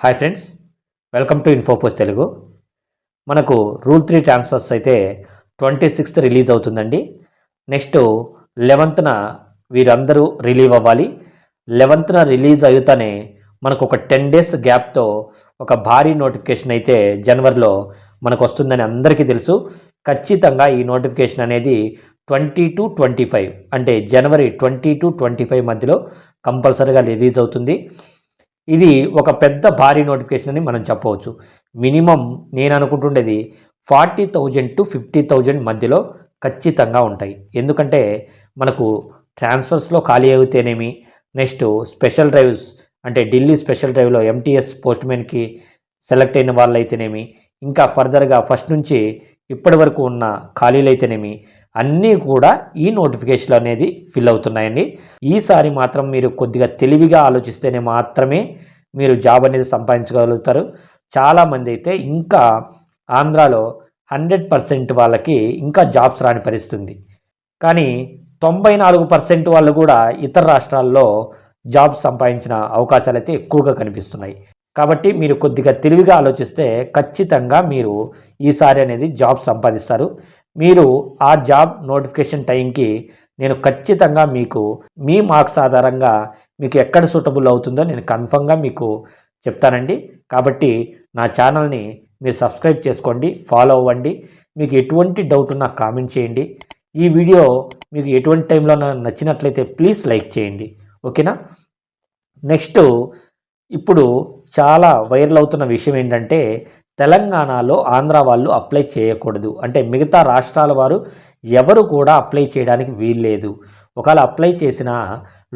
Hi friends, welcome to Infopost Telugu. మనకు rule 3 transfers అయితే 26th release అవుతుందండి. నెక్స్ట్ 11th వీరందరూ రిలీవ్ అవ్వాలి. 11th రిలీజ్ అవుతానే మనకు ఒక 10 days గ్యాప్తో ఒక భారీ నోటిఫికేషన్ అయితే జనవరిలో మనకు వస్తుందని అందరికీ తెలుసు. ఖచ్చితంగా ఈ నోటిఫికేషన్ అనేది 20 to 25 అంటే జనవరి 20 to 25 మధ్యలో కంపల్సరీగా రిలీజ్ అవుతుంది. ఇది ఒక పెద్ద భారీ నోటిఫికేషన్ అని మనం చెప్పవచ్చు. మినిమం నేను అనుకుంటుండేది 40,000 to 50,000 మధ్యలో ఖచ్చితంగా ఉంటాయి. ఎందుకంటే మనకు ట్రాన్స్ఫర్స్లో ఖాళీ అయితేనేమి, నెక్స్ట్ స్పెషల్ డ్రైవ్స్ అంటే ఢిల్లీ స్పెషల్ డ్రైవ్లో ఎంటీఎస్ పోస్ట్మెన్కి సెలెక్ట్ అయిన వాళ్ళైతేనేమి, ఇంకా ఫర్దర్గా ఫస్ట్ నుంచి ఇప్పటి వరకు ఉన్న ఖాళీలు అయితేనేమి అన్నీ కూడా ఈ నోటిఫికేషన్ అనేది ఫిల్ అవుతున్నాయండి. ఈసారి మాత్రం మీరు కొద్దిగా తెలివిగా ఆలోచిస్తేనే మాత్రమే మీరు జాబ్ అనేది సంపాదించగలుగుతారు. చాలామంది అయితే ఇంకా ఆంధ్రాలో 100% వాళ్ళకి ఇంకా జాబ్స్ రాని పరిస్థితుంది. కానీ 94% వాళ్ళు కూడా ఇతర రాష్ట్రాల్లో జాబ్స్ సంపాదించిన అవకాశాలు అయితే ఎక్కువగా కనిపిస్తున్నాయి. కాబట్టి మీరు కొద్దిగా తెలివిగా ఆలోచిస్తే ఖచ్చితంగా మీరు ఈసారి అనేది జాబ్ సంపాదిస్తారు. మీరు ఆ జాబ్ నోటిఫికేషన్ టైంకి నేను ఖచ్చితంగా మీకు మీ మార్క్స్ ఆధారంగా మీకు ఎక్కడ సూటబుల్ అవుతుందో నేను కన్ఫర్మ్గా మీకు చెప్తానండి. కాబట్టి నా ఛానల్ని మీరు సబ్స్క్రైబ్ చేసుకోండి, ఫాలో అవ్వండి. మీకు ఎటువంటి డౌట్ ఉన్నా కామెంట్ చేయండి. ఈ వీడియో మీకు ఎటువంటి టైంలో నచ్చినట్లయితే ప్లీజ్ లైక్ చేయండి, ఓకేనా. నెక్స్ట్ ఇప్పుడు చాలా వైరల్ అవుతున్న విషయం ఏంటంటే తెలంగాణలో ఆంధ్ర వాళ్ళు అప్లై చేయకూడదు, అంటే మిగతా రాష్ట్రాల వారు ఎవరు కూడా అప్లై చేయడానికి వీల్లేదు. ఒకవేళ అప్లై చేసినా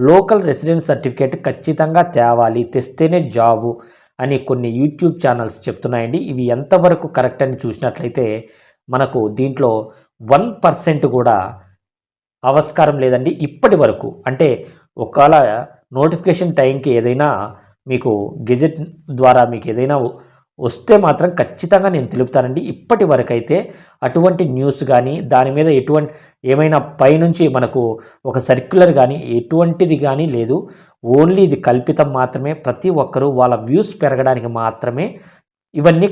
లోకల్ రెసిడెన్స్ సర్టిఫికేట్ ఖచ్చితంగా తేవాలి, తెస్తేనే జాబు అని కొన్ని యూట్యూబ్ ఛానల్స్ చెప్తున్నాయండి. ఇవి ఎంతవరకు కరెక్ట్ అని చూసినట్లయితే మనకు దీంట్లో 1% కూడా ఆవిష్కారం లేదండి ఇప్పటి వరకు. అంటే ఒకవేళ నోటిఫికేషన్ టైంకి ఏదైనా మీకు గెజెట్ ద్వారా మీకు ఏదైనా వస్తే మాత్రం ఖచ్చితంగా నేను తెలుపుతానండి. ఇప్పటి వరకు అయితే అటువంటి న్యూస్ కానీ దాని మీద ఏమైనా పైనుంచి మనకు ఒక సర్క్యులర్ కానీ ఎటువంటిది కానీ లేదు. ఓన్లీ ఇది కల్పితం మాత్రమే. ప్రతి ఒక్కరూ వాళ్ళ వ్యూస్ పెరగడానికి మాత్రమే ఇవన్నీ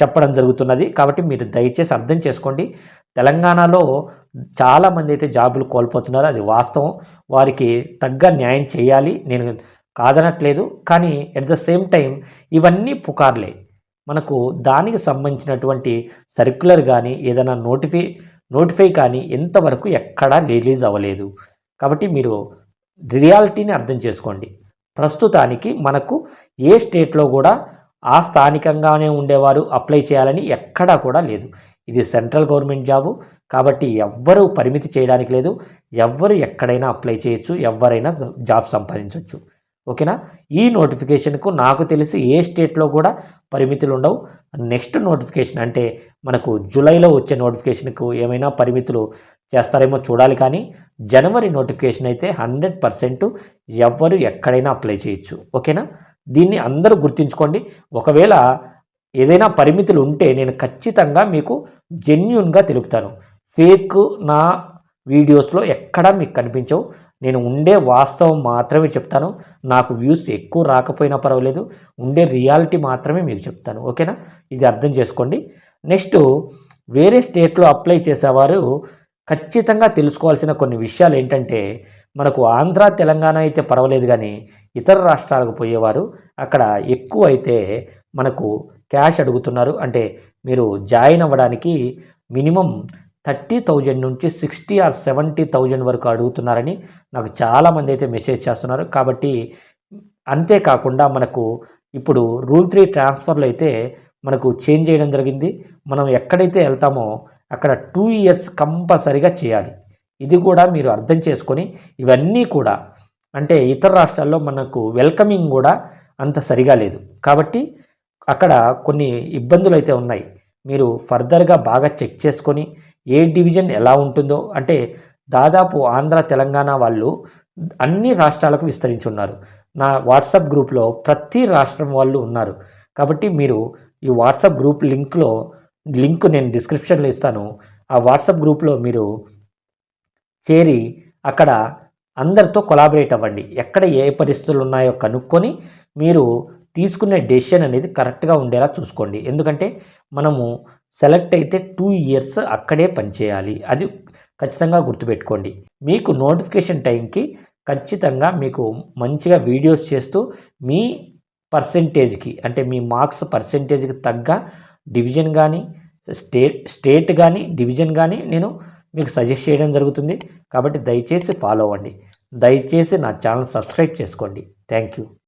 చెప్పడం జరుగుతున్నది. కాబట్టి మీరు దయచేసి అర్థం చేసుకోండి. తెలంగాణలో చాలామంది అయితే జాబులు కోల్పోతున్నారు, అది వాస్తవం. వారికి తగ్గ న్యాయం చేయాలి, నేను కాదనట్లేదు. కానీ ఎట్ ద సేమ్ టైం ఇవన్నీ పుకార్లే. మనకు దానికి సంబంధించినటువంటి సర్క్యులర్ కానీ ఏదైనా నోటిఫై కానీ ఎంతవరకు ఎక్కడా రిలీజ్ అవ్వలేదు. కాబట్టి మీరు రియాలిటీని అర్థం చేసుకోండి. ప్రస్తుతానికి మనకు ఏ స్టేట్లో కూడా ఆ స్థానికంగానే ఉండేవారు అప్లై చేయాలని ఎక్కడా కూడా లేదు. ఇది సెంట్రల్ గవర్నమెంట్ జాబు కాబట్టి ఎవ్వరూ పరిమితి చేయడానికి లేదు. ఎవ్వరు ఎక్కడైనా అప్లై చేయొచ్చు, ఎవరైనా జాబ్ సంపాదించవచ్చు, ఓకేనా. ఈ నోటిఫికేషన్కు నాకు తెలిసి ఏ స్టేట్లో కూడా పరిమితులు ఉండవు. నెక్స్ట్ నోటిఫికేషన్ అంటే మనకు జూలైలో వచ్చే నోటిఫికేషన్కు ఏమైనా పరిమితులు చేస్తారేమో చూడాలి. కానీ జనవరి నోటిఫికేషన్ అయితే 100% ఎవ్వరు ఎక్కడైనా అప్లై చేయొచ్చు, ఓకేనా. దీన్ని అందరూ గుర్తుంచుకోండి. ఒకవేళ ఏదైనా పరిమితులు ఉంటే నేను ఖచ్చితంగా మీకు జెన్యూన్గా తెలుపుతాను. ఫేక్ నా వీడియోస్లో ఎక్కడా మీకు కనిపించవు. నేను ఉండే వాస్తవం మాత్రమే చెప్తాను. నాకు వ్యూస్ ఎక్కువ రాకపోయినా పర్వాలేదు, ఉండే రియాలిటీ మాత్రమే మీకు చెప్తాను, ఓకేనా. ఇది అర్థం చేసుకోండి. నెక్స్ట్ వేరే స్టేట్లో అప్లై చేసేవారు ఖచ్చితంగా తెలుసుకోవాల్సిన కొన్ని విషయాలు ఏంటంటే మనకు ఆంధ్ర తెలంగాణ అయితే పర్వాలేదు, కానీ ఇతర రాష్ట్రాలకు పోయేవారు అక్కడ ఎక్కువ అయితే మనకు క్యాష్ అడుగుతున్నారు. అంటే మీరు జాయిన్ అవ్వడానికి మినిమం 30,000 నుంచి 60 or 70,000 వరకు అడుగుతున్నారని నాకు చాలామంది అయితే మెసేజ్ చేస్తున్నారు. కాబట్టి అంతేకాకుండా మనకు ఇప్పుడు రూల్ 3 ట్రాన్స్ఫర్లో అయితే మనకు చేంజ్ చేయడం జరిగింది. మనం ఎక్కడైతే వెళ్తామో అక్కడ 2 years కంపల్సరీగా చేయాలి. ఇది కూడా మీరు అర్థం చేసుకొని ఇవన్నీ కూడా అంటే ఇతర రాష్ట్రాల్లో మనకు వెల్కమింగ్ కూడా అంత సరిగా లేదు. కాబట్టి అక్కడ కొన్ని ఇబ్బందులు అయితే ఉన్నాయి. మీరు ఫర్దర్గా బాగా చెక్ చేసుకొని ఏ డివిజన్ ఎలా ఉంటుందో, అంటే దాదాపు ఆంధ్ర తెలంగాణ వాళ్ళు అన్ని రాష్ట్రాలకు విస్తరించున్నారు. నా వాట్సాప్ గ్రూప్లో ప్రతి రాష్ట్రం వాళ్ళు ఉన్నారు. కాబట్టి మీరు ఈ వాట్సాప్ గ్రూప్ లింక్ నేను డిస్క్రిప్షన్లో ఇస్తాను. ఆ వాట్సాప్ గ్రూప్లో మీరు చేరి అక్కడ అందరితో కొలాబరేట్ అవ్వండి. ఎక్కడ ఏ పరిస్థితులు ఉన్నాయో కనుక్కొని మీరు తీసుకునే డెసిషన్ అనేది కరెక్ట్గా ఉండేలా చూసుకోండి. ఎందుకంటే మనము సెలెక్ట్ అయితే 2 ఇయర్స్ అక్కడే పనిచేయాలి. అది ఖచ్చితంగా గుర్తుపెట్టుకోండి. మీకు నోటిఫికేషన్ టైంకి ఖచ్చితంగా మీకు మంచిగా వీడియోస్ చేస్తూ మీ పర్సెంటేజ్కి అంటే మీ మార్క్స్ పర్సెంటేజ్కి తగ్గ డివిజన్ కానీ స్టేట్ కానీ డివిజన్ కానీ నేను మీకు సజెస్ట్ చేయడం జరుగుతుంది. కాబట్టి దయచేసి ఫాలో అవ్వండి. దయచేసి నా ఛానల్ సబ్స్క్రైబ్ చేసుకోండి. Thank you.